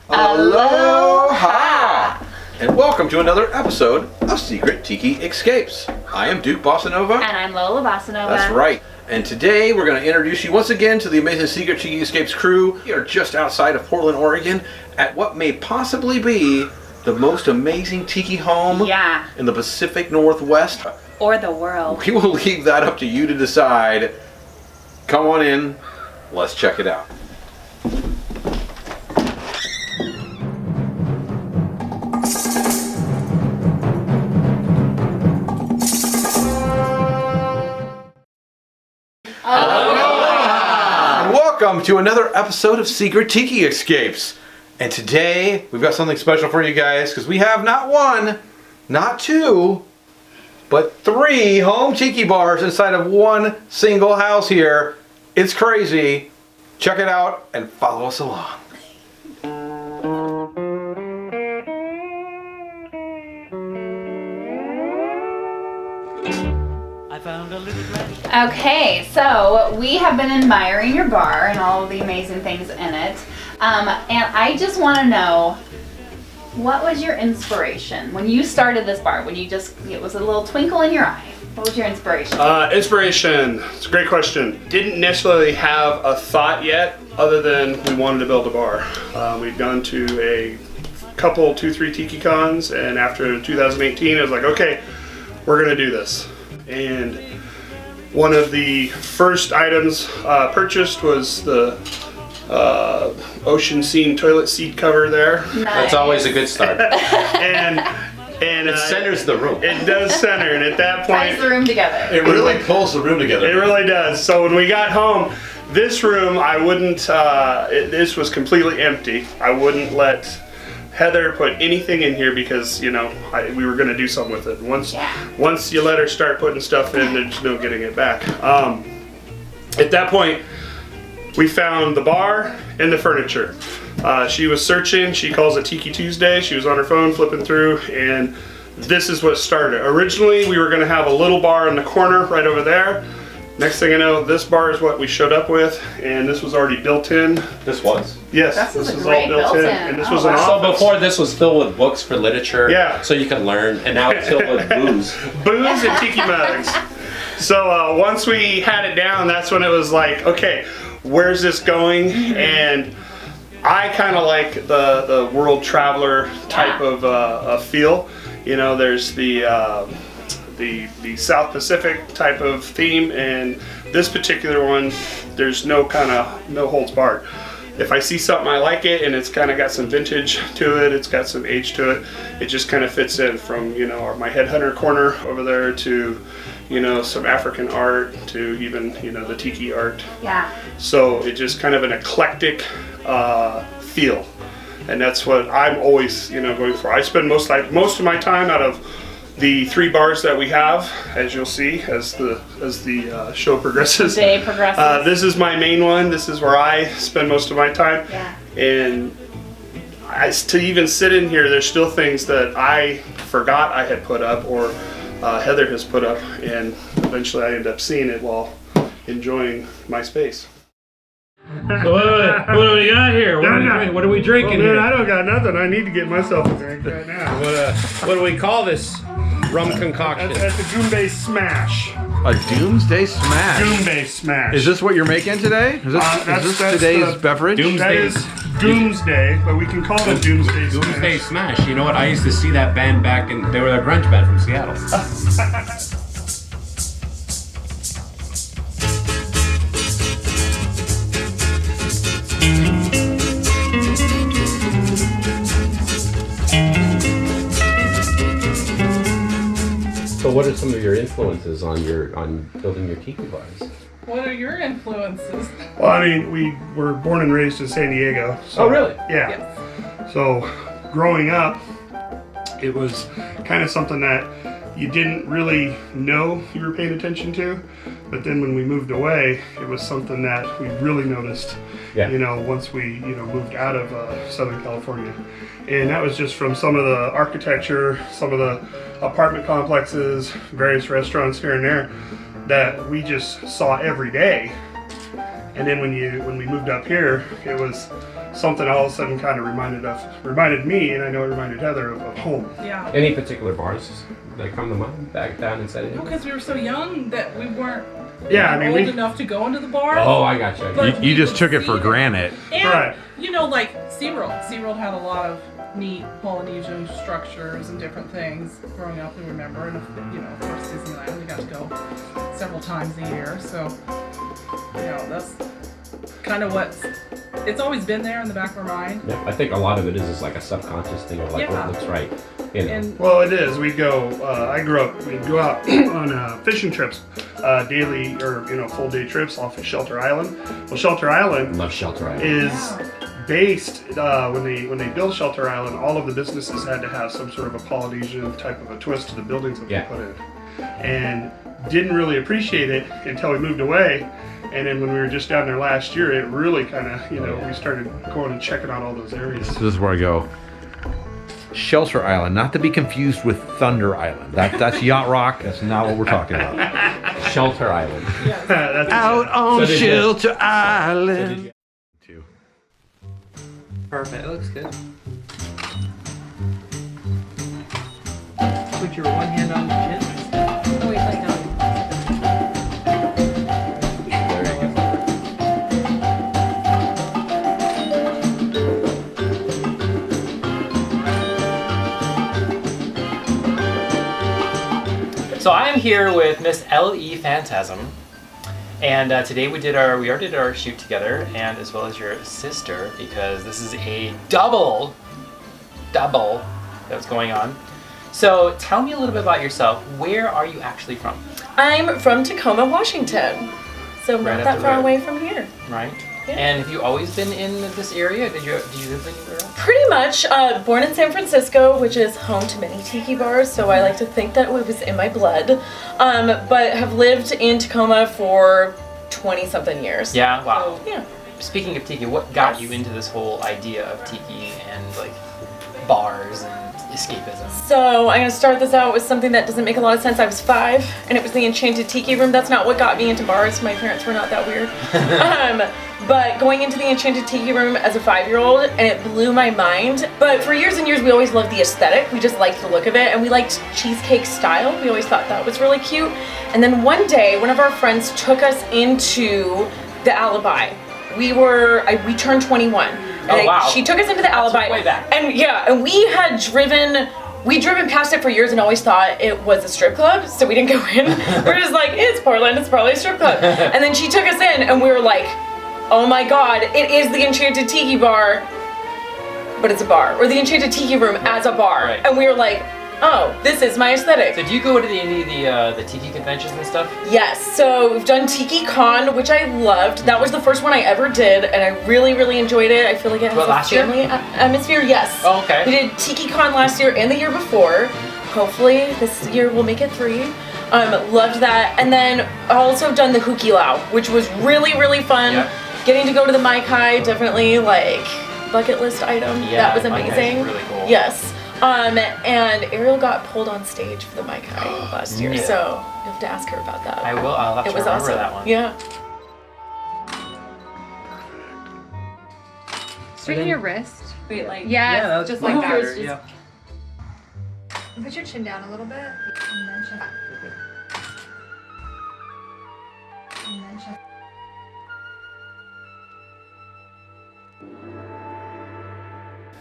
Aloha! And welcome to another episode of Secret Tiki Escapes. I am Duke BossaNova. And I'm Lola BossaNova. That's right. And today we're going to introduce you once again to the amazing Secret Tiki Escapes crew. We are just outside of Portland, Oregon at what may possibly be the most amazing tiki home in the Pacific Northwest. Or the world. We will leave that up to you to decide. Come on in. Let's check it out. Aloha! And welcome to another episode of Secret Tiki Escapes. And today we've got something special for you guys because we have not one, not two, but 3 home tiki bars inside of one single house here. It's crazy. Check it out and follow us along. Okay, so we have been admiring your bar and all of the amazing things in it. And I just want to know, what was your inspiration when you started this bar? When you it was a little twinkle in your eye. What was your inspiration? Inspiration, it's a great question. Didn't necessarily have a thought yet other than we wanted to build a bar. We'd gone to a couple, 2-3 tiki cons, and after 2018 I was like, okay, we're gonna do this. And one of the first items purchased was the ocean scene toilet seat cover there. Nice. That's always a good start. and it centers the room. It does center, and at that point, ties the room together. It really pulls the room together. It really does. So when we got home, this room, I wouldn't, this was completely empty. I wouldn't let Heather put anything in here because, you know, we were going to do something with it. Once you let her start putting stuff in, there's no getting it back. At that point, we found the bar and the furniture. She was searching, she calls it Tiki Tuesday. She was on her phone flipping through, and this is what started. Originally, we were gonna have a little bar in the corner right over there. Next thing I know, this bar is what we showed up with, and this was already built in. This was? Yes, this is all built in, and this was an office. So before this was filled with books for literature, so you could learn, and now it's filled with booze. Booze and tiki mugs. So once we had it down, that's when it was like, okay, where's this going? And I kind of like the world traveler type of feel. You know, there's the South Pacific type of theme, and this particular one, there's no holds barred. If I see something I like it and it's kind of got some vintage to it, it's got some age to it, it just kind of fits in from, you know, my headhunter corner over there to, you know, some African art to even, you know, the tiki art. Yeah. So it just kind of an eclectic feel, and that's what I'm always, you know, going for. I spend most of my time out of the 3 bars that we have, as you'll see as the show progresses. The day progresses. This is my main one. This is where I spend most of my time. Yeah. And to even sit in here, there's still things that I forgot I had put up, or Heather has put up, and eventually I end up seeing it while enjoying my space. So what do we got here? What are we drinking here? I don't got nothing. I need to get myself a drink right now. What do we call this rum concoction? That's a Goombay Smash. A Doomsday Smash. Goombay Smash. Is this what you're making today? Is this today's beverage? That is Doomsday, but we can call it Doomsday Smash. Doomsday Smash. You know what? I used to see that band back in, they were a grunge band from Seattle. So what are some of your influences on building your tiki bars? What are your influences? Well, I mean, we were born and raised in San Diego. So, oh, really? Yeah. Yes. So growing up, it was kind of something that you didn't really know you were paying attention to, but then when we moved away, it was something that we really noticed. Yeah. You know, once we moved out of Southern California, and that was just from some of the architecture, some of the apartment complexes, various restaurants here and there that we just saw every day. And then when we moved up here, it was something all of a sudden kind of reminded me, and I know it reminded Heather of home. Yeah. Any particular bars that come to mind back down and said it? Because we were so young that we weren't Yeah, I mean, old enough to go into the bar. Oh, I got you. But You we just could took it see for granted. And, Right. you know, like SeaWorld. SeaWorld had a lot of neat Polynesian structures and different things growing up, we remember. And, you know, of course, Disneyland, we got to go several times a year. So, you know, that's kind of it's always been there in the back of our mind. Yeah, I think a lot of it is like a subconscious thing of like Yeah. what looks right. You know. And Well, it is. We'd go. We'd go out on fishing trips, daily or full day trips off of Shelter Island. Well, Shelter Island Love Shelter Island. is based when they built Shelter Island. All of the businesses had to have some sort of a Polynesian type of a twist to the buildings that Yeah. they put in, and didn't really appreciate it until we moved away. And then when we were just down there last year, it really kind of we started going and checking out all those areas. This is where I go. Shelter Island, not to be confused with Thunder Island. That's Yacht Rock. That's not what we're talking about. Shelter Island. That's Out on So did you- Shelter Island. Perfect. It looks good. Put your one hand on the chin. Oh, wait, like, no. So I am here with Miss L.E. Phantasm, and today we already did our shoot together, and as well as your sister, because this is a double that's going on. So tell me a little bit about yourself. Where are you actually from? I'm from Tacoma, Washington, so Right not up that the far road. away from here. Right. Yeah. And have you always been in this area? Did you live anywhere else? Pretty much born in San Francisco, which is home to many tiki bars, so I like to think that it was in my blood, but have lived in Tacoma for 20-something years. Yeah. Wow. So, yeah. Speaking of tiki, what got Yes. you into this whole idea of tiki and like bars and escapism? So I'm going to start this out with something that doesn't make a lot of sense. I was 5, and it was the Enchanted Tiki Room. That's not what got me into bars. My parents were not that weird. But going into the Enchanted Tiki Room as a 5-year-old, and it blew my mind. But for years and years, we always loved the aesthetic. We just liked the look of it, and we liked cheesecake style. We always thought that was really cute. And then one day, one of our friends took us into the Alibi. We turned 21. And Oh, wow. she took us into the Alibi. way back. And we had driven past it for years and always thought it was a strip club, so we didn't go in. We're just like, it's Portland, it's probably a strip club. And then she took us in and we were like, oh my god, it is the Enchanted Tiki Bar, but it's a bar. Or the Enchanted Tiki Room as a bar. Right. And we were like, oh, this is my aesthetic. So do you go to any of the tiki conventions and stuff? Yes, so we've done Tiki Con, which I loved. That was the first one I ever did, and I really, really enjoyed it. I feel like it has What, a last year? family atmosphere. Yes. Oh, okay. We did Tiki Con last year and the year before. Hopefully this year we'll make it 3. Loved that. And then also done the Huki Lao, which was really, really fun. Yep. Getting to go to the Mai Kai, definitely like bucket list item. Yeah, that was Mai Kai is amazing. really cool. Yes. And Ariel got pulled on stage for the Mai Kai last year, Yeah. so you have to ask her about that. I will. I'll have It to was remember awesome. that one. Yeah. Straighten your wrist. Wait, like Yes, that's just much like that. better, yeah. Put your chin down a little bit. And then chin up. And then chin.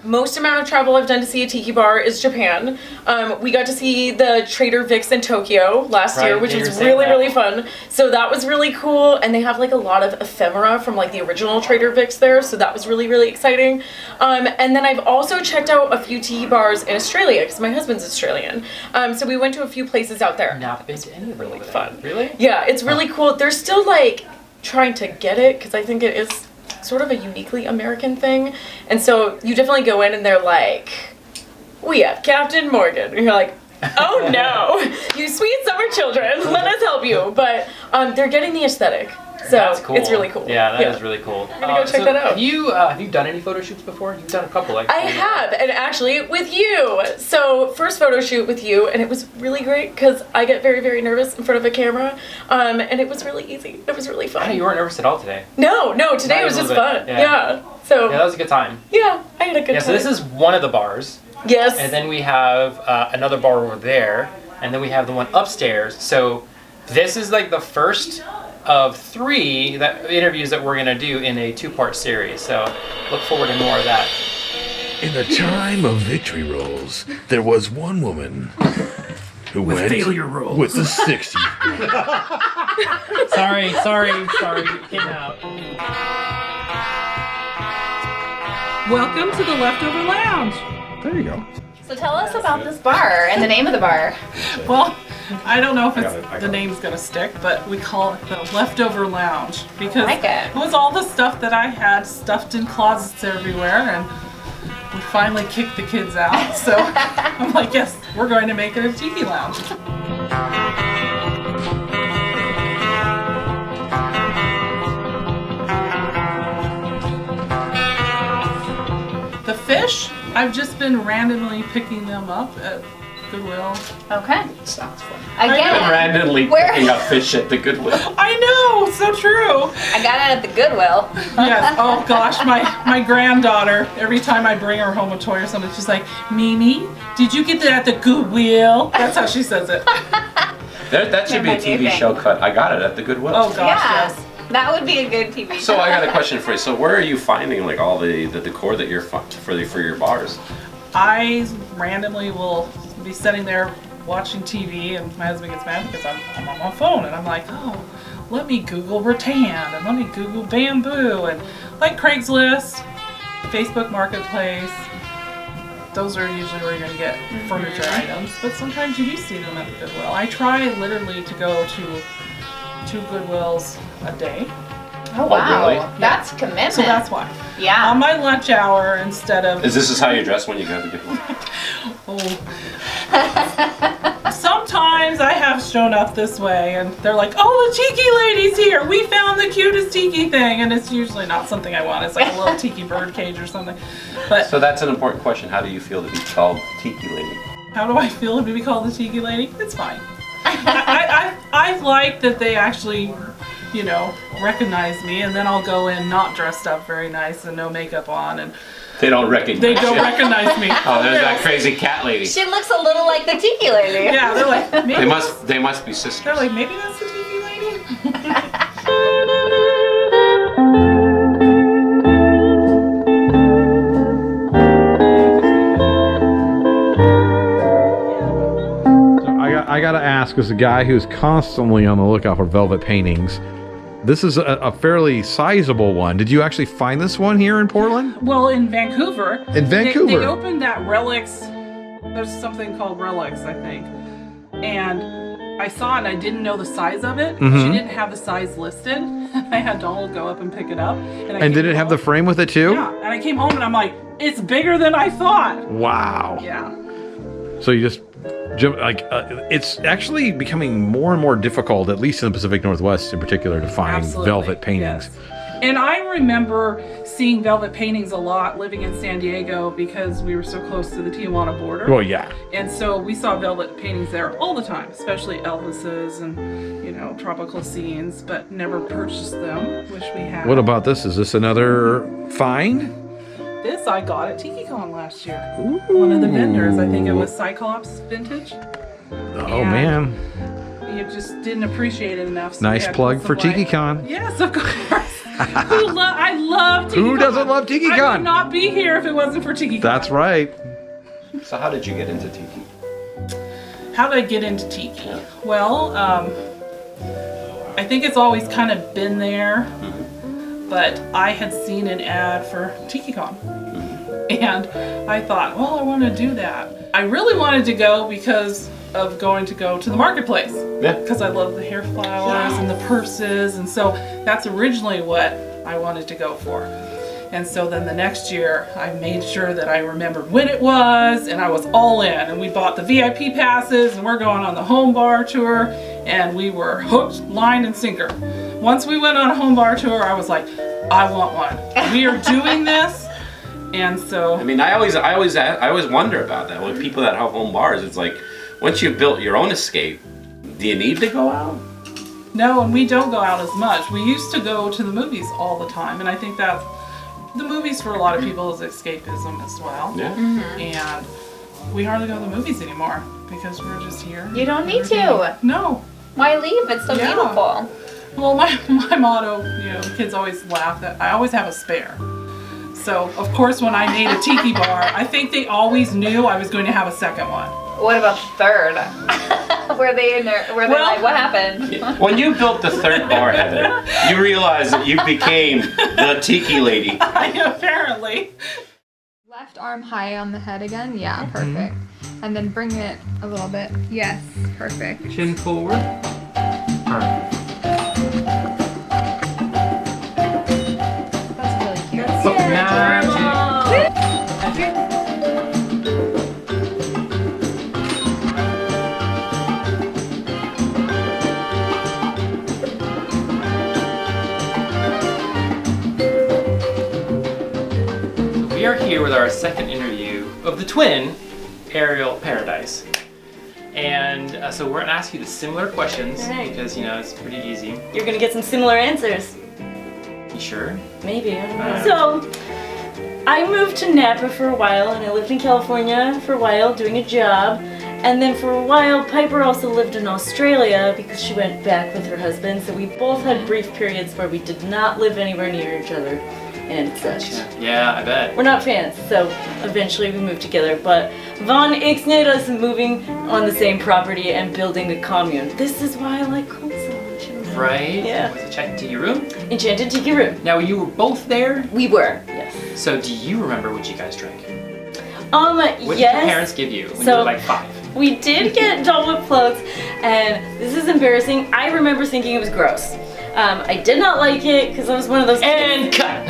most amount of travel I've done to see a tiki bar is Japan. We got to see the Trader Vic's in Tokyo last year, which yeah, you was were saying really, that. really fun. So that was really cool. And they have like a lot of ephemera from like the original Trader Vic's there. So that was really, really exciting. And then I've also checked out a few tiki bars in Australia because my husband's Australian. So we went to a few places out there. Not been to any of them Really over there. fun. Really? Yeah, it's really cool. They're still like trying to get it because I think it is sort of a uniquely American thing. And so you definitely go in and they're like, we have Captain Morgan. And you're like, oh no, you sweet summer children, let us help you. But they're getting the aesthetic. So That's cool. it's really cool. Yeah, that is really cool. I'm gonna go check that out. Have you done any photo shoots before? You've done a couple, like I have, and actually with you. So first photo shoot with you, and it was really great because I get very, very nervous in front of a camera, and it was really easy. It was really fun. Oh, you weren't nervous at all today. No, today Not was a just little fun. bit, Yeah. So Yeah, that was a good time. yeah, I had a good time. Yeah, so this is one of the bars. Yes. And then we have another bar over there, and then we have the one upstairs. So this is like the first of 3 interviews that we're gonna do in a 2-part series. So look forward to more of that. In a time of victory rolls, there was one woman who went failure rolls. with the 60. Sorry, it came out. Welcome to the Leftover Lounge. There you go. So tell us about this bar and the name of the bar. Well, I don't know if I got it. the name's gonna stick, but we call it the Leftover Lounge because Like it. it was all the stuff that I had stuffed in closets everywhere, and we finally kicked the kids out. So I'm like, yes, we're going to make it a tiki lounge. The fish, I've just been randomly picking them up at Goodwill. Okay. Sounds fun. Again, Randomly Where- picking up fish at the Goodwill. I know, so true. I got it at the Goodwill. Yes. Oh gosh, my granddaughter. Every time I bring her home a toy or something, she's like, "Mimi, did you get that at the Goodwill?" That's how she says it. That should be a That might be TV a thing. show cut. I got it at the Goodwill. Oh gosh, Yeah. yes. That would be a good TV So show. I got a question for you. So where are you finding like all the decor that you're for your bars? I randomly will be sitting there watching TV, and my husband gets mad because I'm on my phone, and I'm like, oh, let me Google rattan, and let me Google bamboo, and like Craigslist, Facebook Marketplace. Those are usually where you're going to get furniture items, but sometimes you do see them at the Goodwill. I try literally to go to 2 Goodwills a day, Oh wow, really? that's commitment. so that's why. Yeah. On my lunch hour, instead of Is this how you dress when you go to Goodwill? oh. Sometimes I have shown up this way and they're like, oh, the tiki lady's here. We found the cutest tiki thing. And it's usually not something I want. It's like a little tiki bird cage or something. But So that's an important question. How do you feel to be called Tiki Lady? how do I feel to be called the tiki lady? It's fine. I like that they actually, recognize me, and then I'll go in not dressed up very nice and no makeup on, and They don't recognize they don't you. recognize me. Oh, there's that crazy cat lady. She looks a little like the Tiki Lady. Yeah, they're like, maybe They must be sisters. they're like, maybe that's the tiki lady. I gotta ask, as a guy who's constantly on the lookout for velvet paintings, this is a fairly sizable one. Did you actually find this one here in Portland? Well, in Vancouver. In Vancouver? They opened that Relics. There's something called Relics, I think. And I saw it and I didn't know the size of it. Mhm. She didn't have the size listed. I had Donald go up and pick it up. And did it have the frame with it too? Yeah. And I came home and I'm like, it's bigger than I thought. Wow. Yeah. So you just it's actually becoming more and more difficult, at least in the Pacific Northwest in particular, to find Absolutely, velvet paintings. yes. And I remember seeing velvet paintings a lot living in San Diego because we were so close to the Tijuana border. Well, yeah. And so we saw velvet paintings there all the time, especially Elvis's and, tropical scenes, but never purchased them. Wish we had. What about this? Is this another find? This I got at TikiCon last year. One of the vendors, I think it was Cyclops Vintage. Oh, And man. You just didn't appreciate it enough. So we Nice had plug some, for like- TikiCon. Yes, of course. I love TikiCon. Who doesn't love I TikiCon? would not be here if it wasn't for TikiCon. That's right. So how did you get into Tiki? How did I get into Tiki? Yeah. Well, I think it's always kind of been there, but I had seen an ad for TikiCon. And I thought, well, I want to do that. I really wanted to go because of going to go to the marketplace. Yeah. Because I love the hair flowers and the purses, and so that's originally what I wanted to go for. And so then the next year, I made sure that I remembered when it was, and I was all in. And we bought the VIP passes, and we're going on the home bar tour. and we were hooked, line, and sinker. Once we went on a home bar tour, I was like, I want one. We are doing this, and so. I mean, I always wonder about that with people that have home bars. It's like, once you've built your own escape, do you need to go out? No, and we don't go out as much. We used to go to the movies all the time, and I think that the movies for a lot of people is escapism as well. Yeah. And we hardly go to the movies anymore because we're just here. You don't need to. No. Why leave? It's so Yeah. beautiful. Well, my motto, the kids always laugh that I always have a spare. So, of course, when I made a tiki bar, I think they always knew I was going to have a second one. What about the third? Were they like, what happened? When you built the third bar, Heather, you realized that you became the tiki lady. Apparently. Left arm high on the head again. Yeah, perfect. And then bring it a little bit. Yes, perfect. Chin forward. Perfect. That's really cute. Magic. We are here with our second interview of the twin, Aerial Paradise. And so we're gonna ask you the similar questions Alright. because it's pretty easy. You're gonna get some similar answers. You sure? Maybe, I don't know. So, I moved to Napa for a while, and I lived in California for a while doing a job. And then for a while, Piper also lived in Australia because she went back with her husband. So we both had brief periods where we did not live anywhere near each other. And such. Yeah, I bet. We're not fans, so eventually we moved together. But Von ixnayed us moving on the same property and building a commune. This is why I like cold so much. Right? Yeah. Was it Enchanted Tiki Room? Enchanted Tiki Room. Now you were both there? We were, yes. So do you remember what you guys drank? What did your Yes. parents give you when you So- were like 5? We did get Dole Whip floats, and this is embarrassing. I remember thinking it was gross. I did not like it because I was one of those And cut!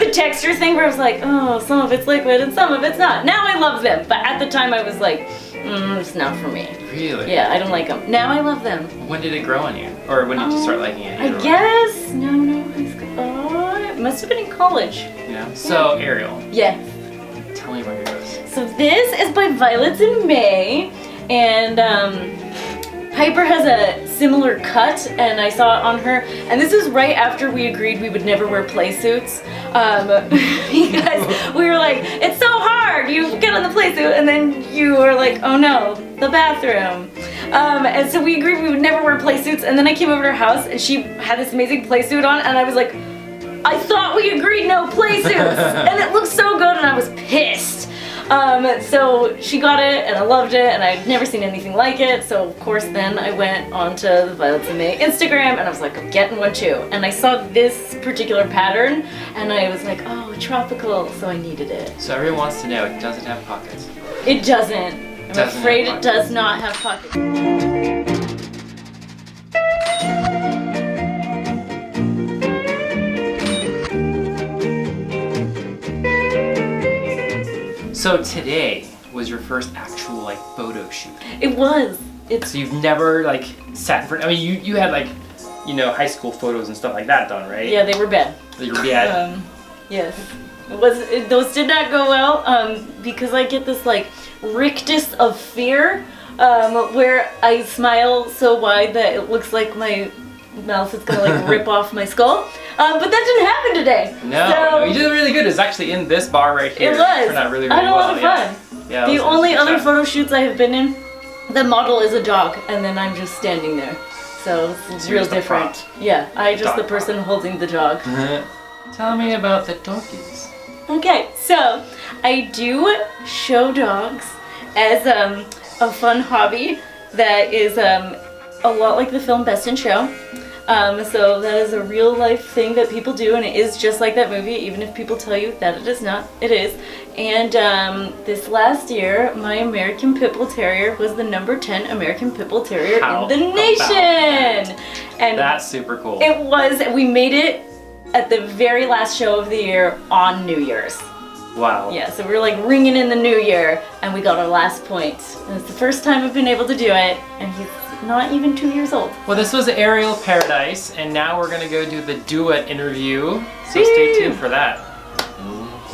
the texture thing where I was like, oh, some of it's liquid and some of it's not. Now I love them, but at the time I was like, it's not for me. Really? Yeah, I don't like them. Now I love them. When did it grow on you? Or when did you start liking it? I Either way. guess. No, high school. Oh, it must have been in college. Yeah. So, Ariel, Yeah. tell me about yours. So this is by Violets in May, and Piper has a similar cut, and I saw it on her. And this is right after we agreed we would never wear play suits, because we were like, it's so hard. You get on the play suit, and then you were like, oh no, the bathroom. And so we agreed we would never wear play suits. And then I came over to her house, and she had this amazing play suit on, and I was like, I thought we agreed no play suits, and it looked so good, and I was pissed. So she got it, and I loved it, and I'd never seen anything like it. So of course, then I went onto the Violets in May Instagram, and I was like, I'm getting one too. And I saw this particular pattern, and I was like, oh, tropical. So I needed it. So everyone wants to know, it doesn't have pockets. It doesn't. I'm Doesn't afraid have it does not have pockets. So today was your first actual like photo shoot. It was. It's So you've never like sat in front. I mean, you had like, high school photos and stuff like that done, right? yeah, they were bad. You were bad. Yes. Those did not go well because I get this like rictus of fear where I smile so wide that it looks like my mouth is gonna like rip off my skull. But that didn't happen today. No, you did really good. It's actually in this bar right here. It was. Turned out really, I really had a lot well. of Yeah. fun. Yeah, The it was only a good other time. photo shoots I have been in, the model is a dog, and then I'm just standing there. So it's you're real just a different. prop. Yeah, I just Dog the prop. person holding the dog. Tell me about the donkeys. Okay, so I do show dogs as a fun hobby that is a lot like the film Best in Show. So that is a real life thing that people do, and it is just like that movie, even if people tell you that it is not. It is. And this last year, my American Pit Bull Terrier was the number 10 American Pit Bull Terrier How in the about nation. And That's super cool. it was. We made it at the very last show of the year on New Year's. Wow. Yeah, so we were like ringing in the new year, and we got our last point. And it's the first time I've been able to do it, and not even 2 years old. Well, this was Aerial Paradise, and now we're gonna go do the duet interview. So stay tuned for that.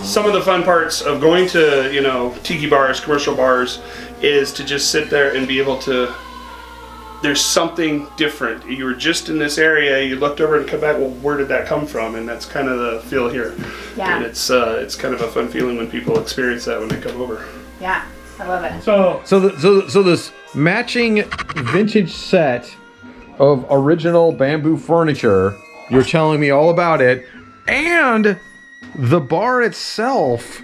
Some of the fun parts of going to, you know, tiki bars, commercial bars, is to just sit there and be able to, there's something different. You were just in this area, you looked over and come back, well, where did that come from? And that's kind of the feel here. Yeah. And it's kind of a fun feeling when people experience that when they come over. Yeah, I love it. So this matching vintage set of original bamboo furniture, you're telling me all about it, and the bar itself,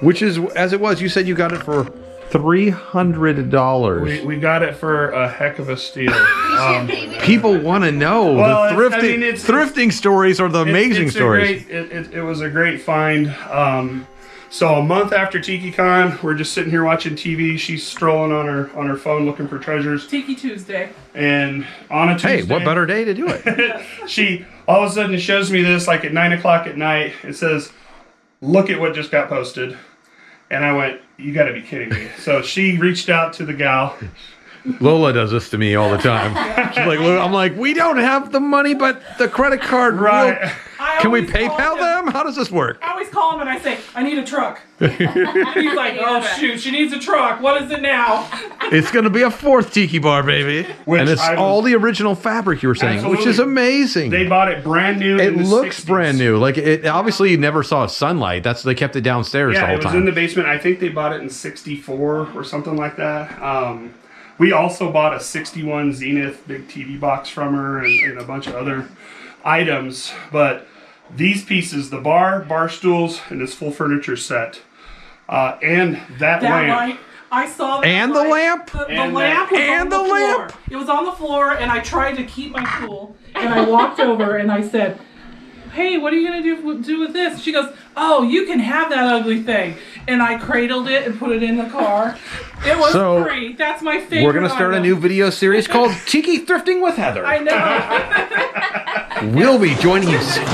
which is, as it was, you said you got it for $300. We got it for a heck of a steal. People want to know. Well, The thrifting stories are the amazing stories. It was a great find. So a month after TikiCon, we're just sitting here watching TV. She's strolling on her phone looking for treasures. Tiki Tuesday. And on a Tuesday, Hey, what better day to do it? she all of a sudden shows me this like at 9 o'clock at night. It says, "Look at what just got posted." And I went, "You got to be kidding me!" So she reached out to the gal. Lola does this to me all the time. She's like, I'm like, we don't have the money, but the credit card. Right. Can we PayPal them? How does this work? I always call him and I say, I need a truck. And he's like, oh shoot, she needs a truck. What is it now? It's going to be a 4th tiki bar, baby. And it's all the original fabric you were saying, Absolutely. which is amazing. They bought it brand new. It in the looks 60s. brand new. Like, it obviously you never saw sunlight. They kept it downstairs the Yeah, whole it was time. in the basement. I think they bought it in '64 or something like that. We also bought a '61 Zenith big TV box from her and a bunch of other items. But these pieces, the bar stools, and this full furniture set, and that lamp. Light, I saw that And the light. lamp? The And lamp was and on the floor. lamp? It was on the floor, and I tried to keep my cool. And I walked over and I said, hey, what are you going to do with this? She goes, oh, you can have that ugly thing. And I cradled it and put it in the car. It was free. That's my favorite. We're going to start a new video series called Tiki Thrifting with Heather. I know. We'll be joining you soon.